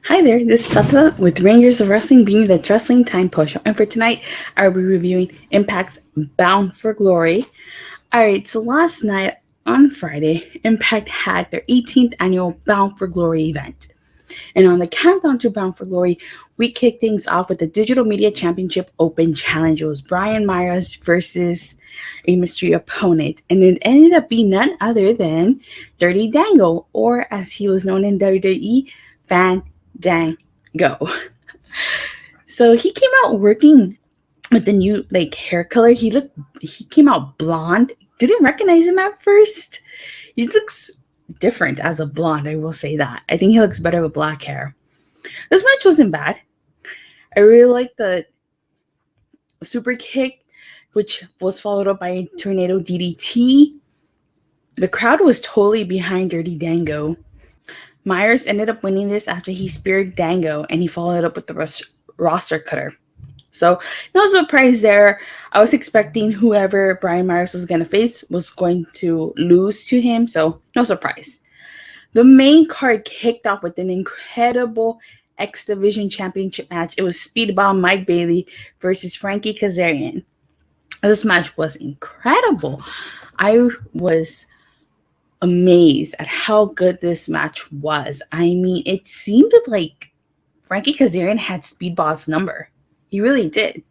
Hi there, this is Datila with Rangers of Wrestling being the Wrestling Time Post Show. And for tonight, I'll be reviewing Impact's Bound for Glory. Alright, so last night on Friday, Impact had their 18th annual Bound for Glory event. And on the countdown to Bound for Glory, we kicked things off with the Digital Media Championship Open Challenge. It was Brian Myers versus a mystery opponent. And it ended up being none other than Dirty Dango, or as he was known in WWE, Dango. So he came out working with the new hair color. He came out blonde. Didn't recognize him at first. He looks different as a blonde, I will say that. I think he looks better with black hair. This match wasn't bad. I really liked the super kick, which was followed up by a tornado DDT. The crowd was totally behind Dirty Dango. Myers ended up winning this after he speared Dango, and he followed up with the roster cutter. So no surprise there. I was expecting whoever Brian Myers was going to face was going to lose to him, so no surprise. The main card kicked off with an incredible X Division Championship match. It was Speedball Mike Bailey versus Frankie Kazarian. This match was incredible. I was amazed at how good this match was. I mean, it seemed like Frankie Kazarian had Speedball's number. He really did.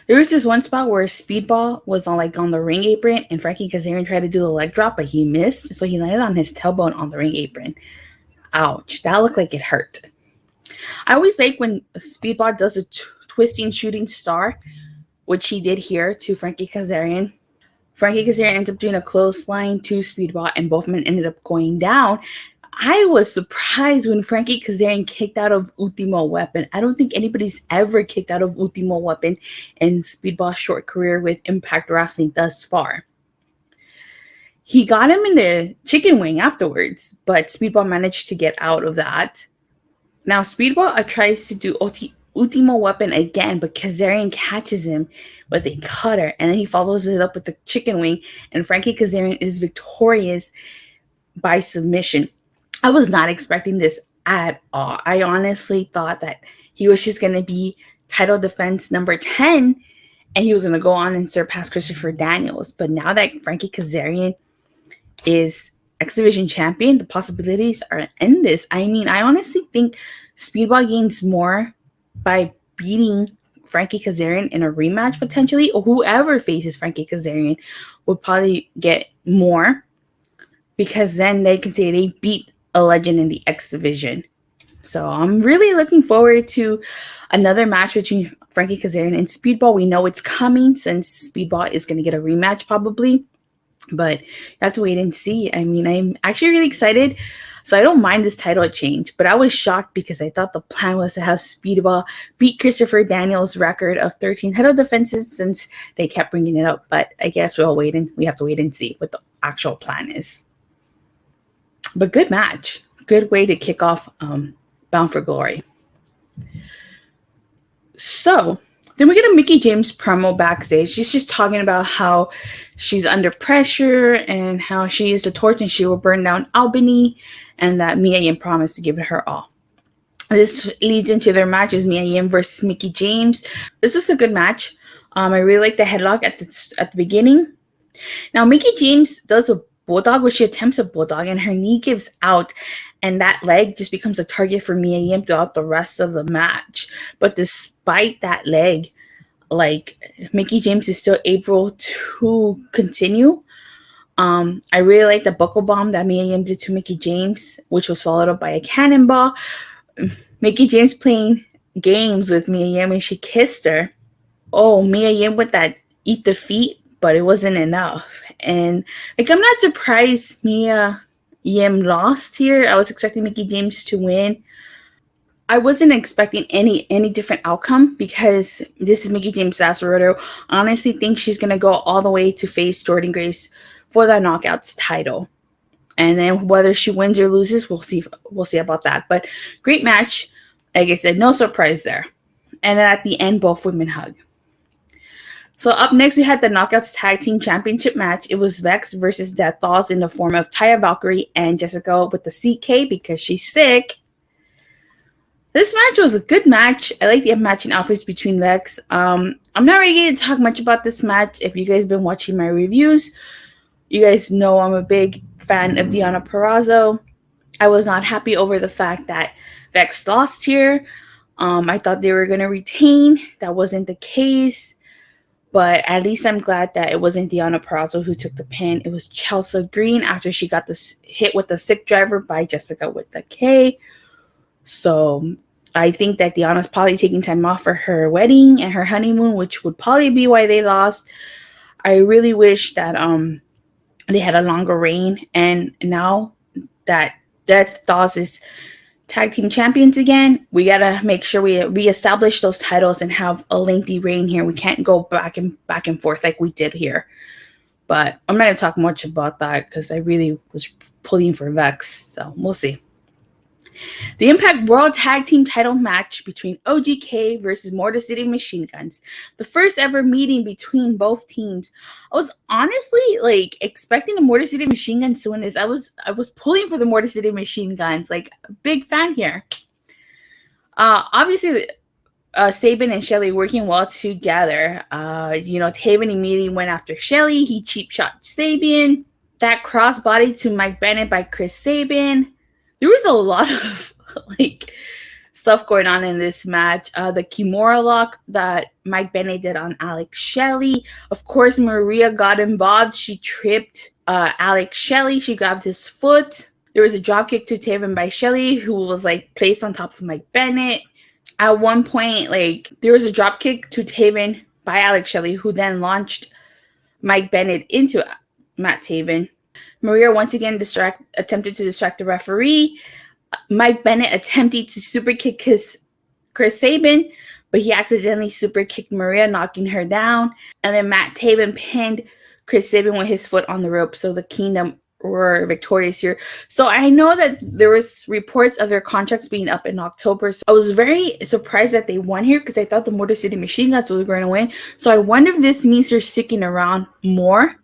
There was this one spot where Speedball was on the ring apron, and Frankie Kazarian tried to do the leg drop, but he missed, so he landed on his tailbone on the ring apron. Ouch, that looked like it hurt. I always like when Speedball does a twisting shooting star, which he did here to Frankie Kazarian. Frankie Kazarian ends up doing a clothesline to Speedball, and both men ended up going down. I was surprised when Frankie Kazarian kicked out of Ultimo Weapon. I don't think anybody's ever kicked out of Ultimo Weapon in Speedball's short career with Impact Wrestling thus far. He got him in the chicken wing afterwards, but Speedball managed to get out of that. Now Speedball tries to do Ultimo Weapon again, but Kazarian catches him with a cutter, and then he follows it up with the chicken wing, and Frankie Kazarian is victorious by submission. I was not expecting this at all. I honestly thought that he was just going to be title defense number 10, and he was going to go on and surpass Christopher Daniels. But now that Frankie Kazarian is X Division champion, the possibilities are endless. I mean, I honestly think Speedball gains more by beating Frankie Kazarian in a rematch potentially, or whoever faces Frankie Kazarian would probably get more, because then they can say they beat a legend in the X Division. So I'm really looking forward to another match between Frankie Kazarian and Speedball. We know it's coming since Speedball is going to get a rematch probably, but you have to wait and see. I mean, I'm actually really excited. So I don't mind this title change, but I was shocked because I thought the plan was to have Speedball beat Christopher Daniels' record of 13 title defenses, since they kept bringing it up. But I guess we have to wait and see what the actual plan is. But good match. Good way to kick off Bound for Glory. So then we get a Mickie James promo backstage. She's just talking about how she's under pressure and how she is the torch and she will burn down Albany, and that Mia Yim promised to give it her all. This leads into their match. It was Mia Yim versus Mickie James. This was a good match. I really like the headlock at the beginning. Now Mickie James does a bulldog, where she attempts a bulldog and her knee gives out, and that leg just becomes a target for Mia Yim throughout the rest of the match. But despite that leg, Mickie James is still able to continue. I really like the buckle bomb that Mia Yim did to Mickie James, which was followed up by a cannonball. Mickie James playing games with Mia Yim and she kissed her. Oh, Mia Yim with that eat the feet, but it wasn't enough. And I'm not surprised Mia Yim lost here. I was expecting Mickie James to win. I wasn't expecting any different outcome, because this is Mickie James Sassarotto. I honestly think she's going to go all the way to face Jordynne Grace for the Knockouts title. And then whether she wins or loses, we'll see about that. But great match. Like I said, no surprise there. And then at the end, both women hug. So up next, we had the Knockouts Tag Team Championship match. It was Vex versus Dollz in the form of Taya Valkyrie and Jessica with the CK because she's sick. This match was a good match. I like the matching outfits between Vex. I'm not really going to talk much about this match. If you guys been watching my reviews, you guys know I'm a big fan of Deonna Purrazzo. I was not happy over the fact that Vex lost here. I thought they were going to retain. That wasn't the case. But at least I'm glad that it wasn't Deonna Purrazzo who took the pin. It was Chelsea Green after she got this hit with the sick driver by Jessica with the K. So I think that Deonna's probably taking time off for her wedding and her honeymoon, which would probably be why they lost. I really wish that they had a longer reign. And now that Dollz is tag team champions again, we gotta make sure we reestablish those titles and have a lengthy reign here. We can't go back and forth like we did here. But I'm not gonna talk much about that because I really was pulling for Vex, so we'll see. The Impact World Tag Team title match between OGK versus Motor City Machine Guns. The first ever meeting between both teams. I was honestly like expecting the Motor City Machine Guns to win this. I was pulling for the Motor City Machine Guns. Like, a big fan here. Obviously, Sabin and Shelly working well together. Taven immediately went after Shelly. He cheap shot Sabin. That crossbody to Mike Bennett by Chris Sabin. There was a lot of stuff going on in this match. The Kimura lock that Mike Bennett did on Alex Shelley. Of course, Maria got involved. She tripped Alex Shelley. She grabbed his foot. There was a dropkick to Taven by Shelley, who was placed on top of Mike Bennett. At one point, there was a dropkick to Taven by Alex Shelley, who then launched Mike Bennett into Matt Taven. Maria once again attempted to distract the referee. Mike Bennett attempted to super kick Chris Sabin, but he accidentally super kicked Maria, knocking her down. And then Matt Taven pinned Chris Sabin with his foot on the rope, so the Kingdom were victorious here. So I know that there was reports of their contracts being up in October. So I was very surprised that they won here because I thought the Motor City Machine Guns were going to win. So I wonder if this means they're sticking around more.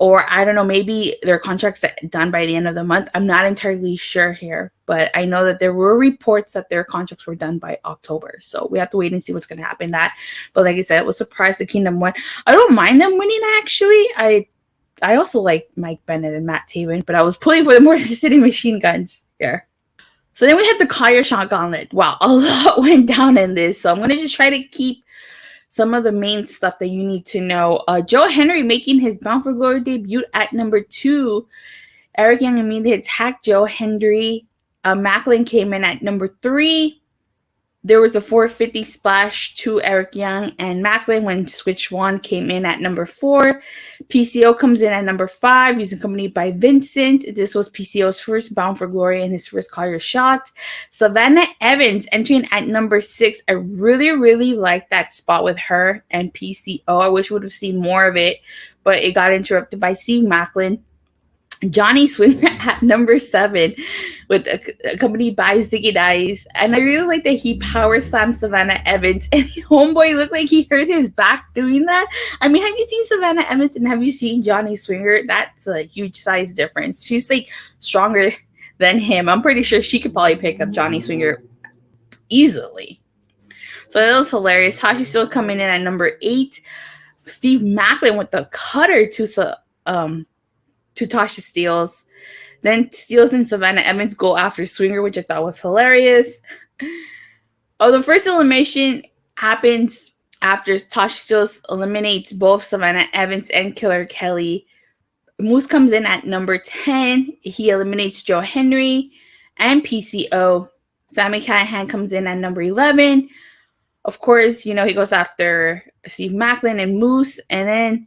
Or, I don't know, maybe their contract's done by the end of the month. I'm not entirely sure here. But I know that there were reports that their contracts were done by October. So we have to wait and see what's going to happen that. But like I said, I was surprised the Kingdom won. I don't mind them winning, actually. I also like Mike Bennett and Matt Taven. But I was pulling for the Motor City Machine Guns here. So then we had the Kaya Shot Gauntlet. Wow, a lot went down in this. So I'm going to just try to keep some of the main stuff that you need to know. Joe Henry making his Bound for Glory debut at number 2. Eric Young immediately attacked Joe Henry. Macklin came in at number 3. There was a 450 splash to Eric Young and Macklin when Switch 1 came in at number 4. PCO comes in at number 5. He's accompanied by Vincent. This was PCO's first Bound for Glory and his first Collier shot. Savannah Evans entering at number 6. I really, really like that spot with her and PCO. I wish we would have seen more of it, but it got interrupted by Steve Macklin. Johnny Swinger at number 7, with accompanied by Ziggy Dice, and I really like that he power slammed Savannah Evans, and homeboy looked like he hurt his back doing that. I mean, have you seen Savannah Evans and have you seen Johnny Swinger? That's a huge size difference. She's stronger than him. I'm pretty sure she could probably pick up Johnny Swinger easily. So that was hilarious. Tashi still coming in at number 8. Steve Macklin with the cutter to Tasha Steelz. Then Steelz and Savannah Evans go after Swinger, which I thought was hilarious. The first elimination happens after Tasha Steelz eliminates both Savannah Evans and Killer Kelly. Moose comes in at number 10. He eliminates Joe Henry and PCO. Sami Callihan comes in at number 11. Of course, he goes after Steve Macklin and Moose. And then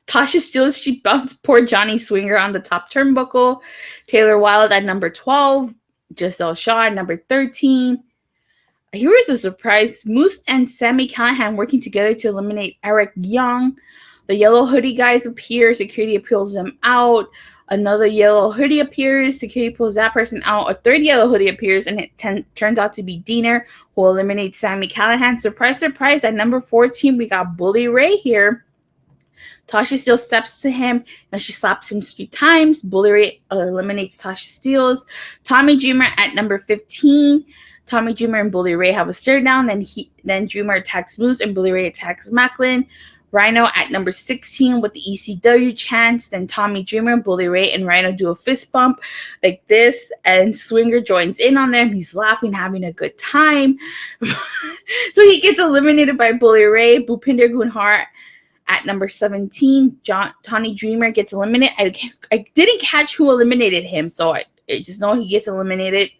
Tasha Steelz, she bumped poor Johnny Swinger on the top turnbuckle. Taylor Wilde at number 12. Giselle Shaw at number 13. Here was a surprise. Moose and Sami Callihan working together to eliminate Eric Young. The yellow hoodie guys appear. Security pulls them out. Another yellow hoodie appears. Security pulls that person out. A third yellow hoodie appears, and it turns out to be Diener, who eliminates Sami Callihan. Surprise, surprise. At number 14, we got Bully Ray here. Tasha Steelz steps to him and she slaps him 3 times. Bully Ray eliminates Tasha Steelz. Tommy Dreamer at number 15. Tommy Dreamer and Bully Ray have a stare down. Then Dreamer attacks Moose and Bully Ray attacks Macklin. Rhino at number 16 with the ECW chants. Then Tommy Dreamer, Bully Ray, and Rhino do a fist bump like this. And Swinger joins in on them. He's laughing, having a good time. So he gets eliminated by Bully Ray. Bhupinder Gunhar at number 17. Tommy Dreamer gets eliminated. I didn't catch who eliminated him, so I just know he gets eliminated.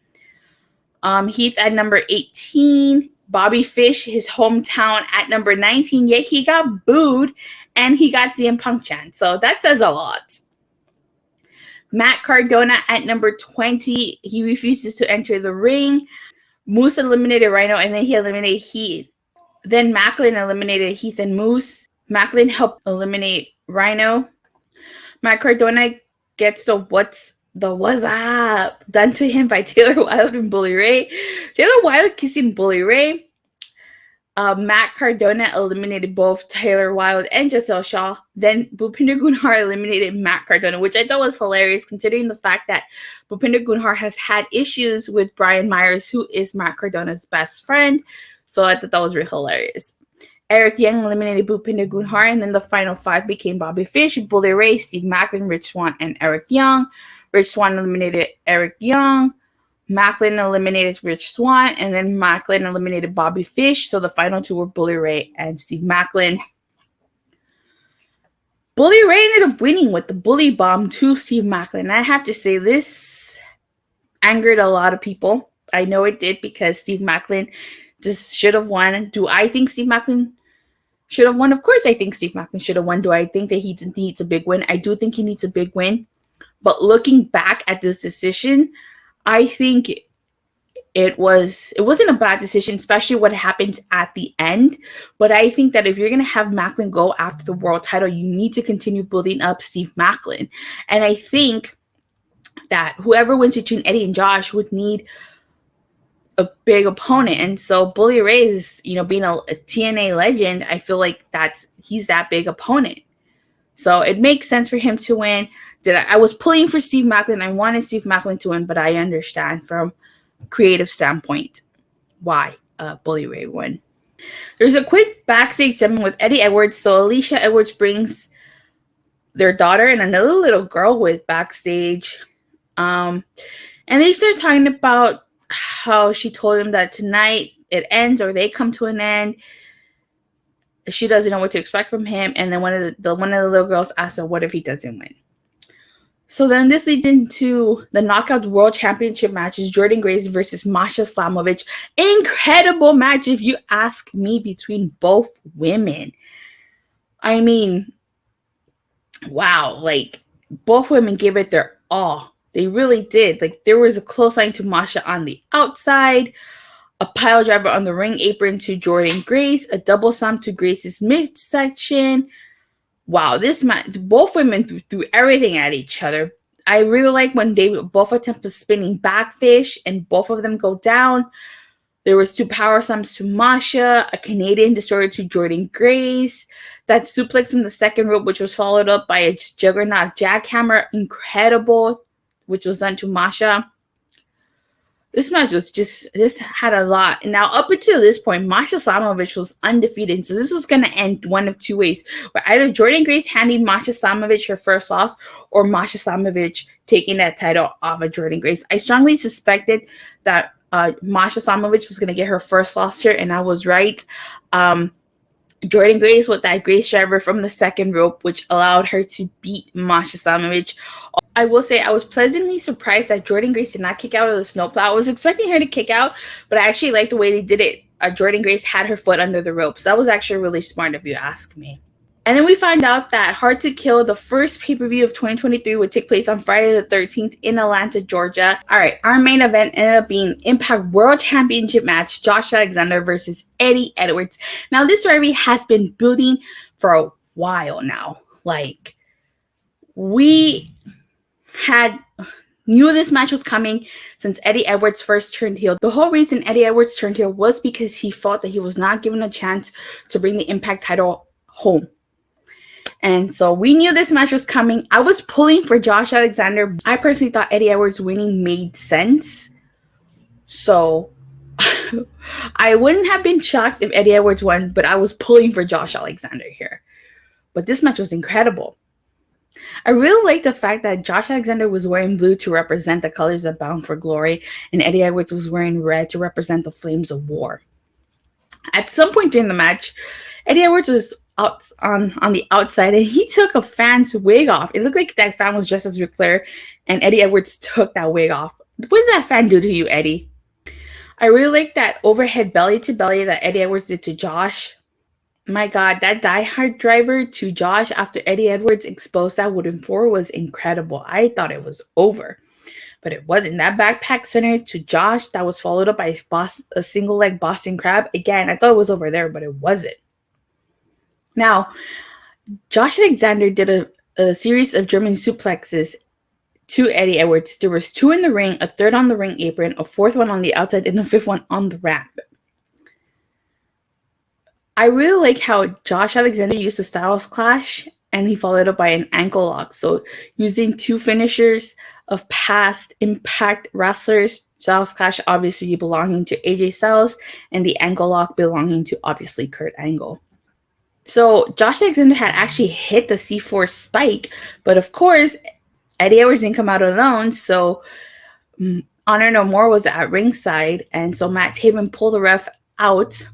Heath at number 18. Bobby Fish, his hometown, at number 19. Yet he got booed and he got CM Punk chant. So that says a lot. Matt Cardona at number 20. He refuses to enter the ring. Moose eliminated Rhino and then he eliminated Heath. Then Macklin eliminated Heath and Moose. Macklin helped eliminate Rhino. Matt Cardona gets the what's up done to him by Taylor Wilde and Bully Ray. Taylor Wilde kissing Bully Ray. Matt Cardona eliminated both Taylor Wilde and Giselle Shaw. Then Bhupinder Gunhar eliminated Matt Cardona, which I thought was hilarious considering the fact that Bhupinder Gunhar has had issues with Brian Myers, who is Matt Cardona's best friend. So I thought that was really hilarious. Eric Young eliminated Bhupinder Gunhar, and then the final 5 became Bobby Fish, Bully Ray, Steve Macklin, Rich Swann, and Eric Young. Rich Swann eliminated Eric Young. Macklin eliminated Rich Swann. And then Macklin eliminated Bobby Fish. So the final 2 were Bully Ray and Steve Macklin. Bully Ray ended up winning with the bully bomb to Steve Macklin. I have to say, this angered a lot of people. I know it did because Steve Macklin just should have won. Do I think Steve Macklin should have won? Of course I think Steve Macklin should have won. Do I think that he needs a big win? I do think he needs a big win. But looking back at this decision, I think it wasn't a bad decision, especially what happens at the end. But I think that if you're going to have Macklin go after the world title, you need to continue building up Steve Macklin. And I think that whoever wins between Eddie and Josh would need a big opponent. And so Bully Ray is, being a TNA legend, I feel like he's that big opponent. So it makes sense for him to win. I was pulling for Steve Macklin. I wanted Steve Macklin to win, but I understand from a creative standpoint why Bully Ray won. There's a quick backstage segment with Eddie Edwards. So Alicia Edwards brings their daughter and another little girl with backstage. And they start talking about how she told him that tonight it ends or they come to an end. She doesn't know what to expect from him. And then one of the little girls asks her, what if he doesn't win? So then this leads into the Knockout World Championship matches, Jordynne Grace versus Masha Slamovich. Incredible match, if you ask me, between both women. I mean, wow. Both women gave it their all. They really did. There was a clothesline to Masha on the outside, a pile driver on the ring apron to Jordynne Grace, a double stomp to Grace's midsection. Wow, this match, both women threw everything at each other. I really like when they both attempt a spinning backfish and both of them go down. There was 2 power slams to Masha, a Canadian destroyer to Jordynne Grace, that suplex in the second rope, which was followed up by a juggernaut jackhammer, incredible, which was done to Masha. This match was this had a lot. Now, up until this point, Masha Slamovich was undefeated. So this was going to end one of 2 ways. Where either Jordynne Grace handing Masha Slamovich her first loss or Masha Slamovich taking that title off of Jordynne Grace. I strongly suspected that Masha Slamovich was going to get her first loss here, and I was right. Jordynne Grace with that Grace driver from the second rope, which allowed her to beat Masha Slamovich. I will say I was pleasantly surprised that Jordynne Grace did not kick out of the snowplow. I was expecting her to kick out, but I actually liked the way they did it. Jordynne Grace had her foot under the rope. So that was actually really smart if you ask me. And then we find out that Hard to Kill, the first pay-per-view of 2023, would take place on Friday the 13th in Atlanta, Georgia. All right, our main event ended up being Impact World Championship match, Josh Alexander versus Eddie Edwards. Now, this rivalry has been building for a while now. We knew this match was coming since Eddie Edwards first turned heel. The whole reason Eddie Edwards turned heel was because he felt that he was not given a chance to bring the Impact title home. And so we knew this match was coming. I was pulling for Josh Alexander. I personally thought Eddie Edwards winning made sense. So I wouldn't have been shocked if Eddie Edwards won, but I was pulling for Josh Alexander here. But this match was incredible. I really like the fact that Josh Alexander was wearing blue to represent the colors of Bound for Glory, and Eddie Edwards was wearing red to represent the Flames of War. At some point during the match, Eddie Edwards was out on the outside, and he took a fan's wig off. It looked like that fan was dressed as Ric Flair, and Eddie Edwards took that wig off. What did that fan do to you, Eddie? I really like that overhead belly to belly that Eddie Edwards did to Josh. My God, that diehard driver to Josh after Eddie Edwards exposed that wooden floor was incredible. I thought it was over, but it wasn't. That backpack center to Josh that was followed up by a single leg Boston Crab. Again, I thought it was over there, but it wasn't. Now, Josh Alexander did a series of German suplexes to Eddie Edwards. There was 2 in the ring, a 3rd on the ring apron, a 4th one on the outside, and a 5th one on the ramp. I really like how Josh Alexander used the Styles Clash, and he followed up by an ankle lock. So using 2 finishers of past Impact wrestlers, Styles Clash obviously belonging to AJ Styles, and the ankle lock belonging to obviously Kurt Angle. So Josh Alexander had actually hit the C4 spike, but of course, Eddie Edwards didn't come out alone, so Honor No More was at ringside, and so Matt Taven pulled the ref out.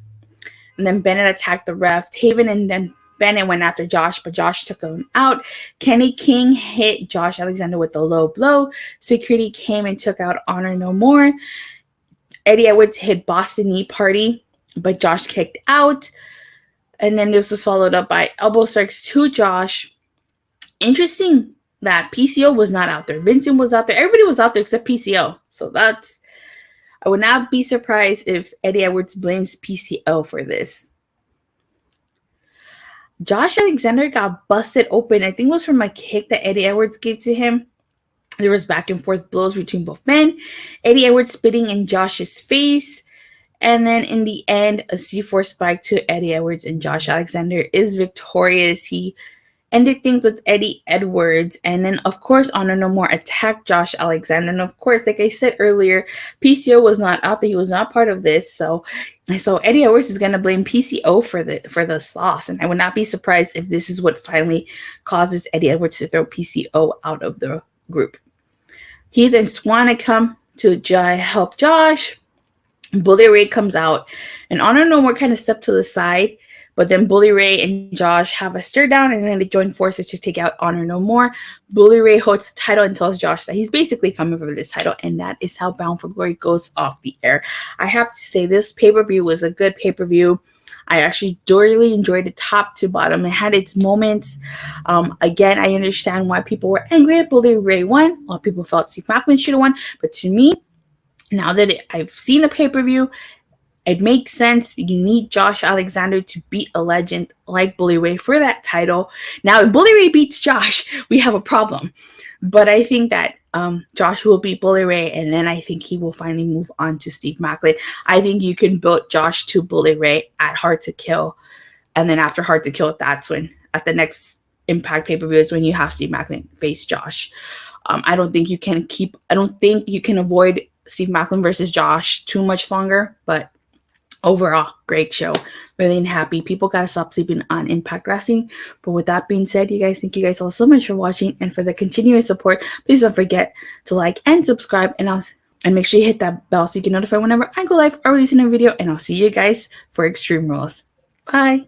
And then Bennett attacked the ref. Taven and then Bennett went after Josh, but Josh took him out. Kenny King hit Josh Alexander with a low blow. Security came and took out Honor No More. Eddie Edwards hit Boston Knee Party, but Josh kicked out. And then this was followed up by elbow strikes to Josh. Interesting that PCO was not out there. Vincent was out there. Everybody was out there except PCO. So I would not be surprised if Eddie Edwards blames PCO for this. Josh Alexander got busted open. I think it was from a kick that Eddie Edwards gave to him. There was back and forth blows between both men. Eddie Edwards spitting in Josh's face. And then in the end, a C4 spike to Eddie Edwards, and Josh Alexander is victorious. He ended things with Eddie Edwards, and then of course Honor No More attacked Josh Alexander, and of course, like I said earlier, PCO was not out there. He was not part of this, so Eddie Edwards is going to blame PCO for this loss, and I would not be surprised if this is what finally causes Eddie Edwards to throw PCO out of the group. Heath and Swann come to help Josh. Bully Ray comes out, and Honor No More kind of step to the side. But then Bully Ray and Josh have a stare down, and then they join forces to take out Honor No More. Bully Ray holds the title and tells Josh that he's basically coming for this title, and that is how Bound for Glory goes off the air. I have to say, this pay-per-view was a good pay-per-view. I actually thoroughly enjoyed it top to bottom. It had its moments. Again, I understand why people were angry at Bully Ray won. A lot of people felt Steve Macklin should have won. But to me, now that I've seen the pay-per-view, it makes sense. You need Josh Alexander to beat a legend like Bully Ray for that title. Now, if Bully Ray beats Josh, we have a problem. But I think that Josh will beat Bully Ray, and then I think he will finally move on to Steve Macklin. I think you can build Josh to Bully Ray at Hard to Kill, and then after Hard to Kill, that's when, at the next Impact pay-per-view, is when you have Steve Macklin face Josh. I don't think you can avoid Steve Macklin versus Josh too much longer, but overall, great show. Really happy. People gotta stop sleeping on Impact Wrestling. But with that being said, thank you guys all so much for watching and for the continuous support. Please don't forget to like and subscribe, and make sure you hit that bell so you get notified whenever I go live or release a new video. And I'll see you guys for Extreme Rules. Bye.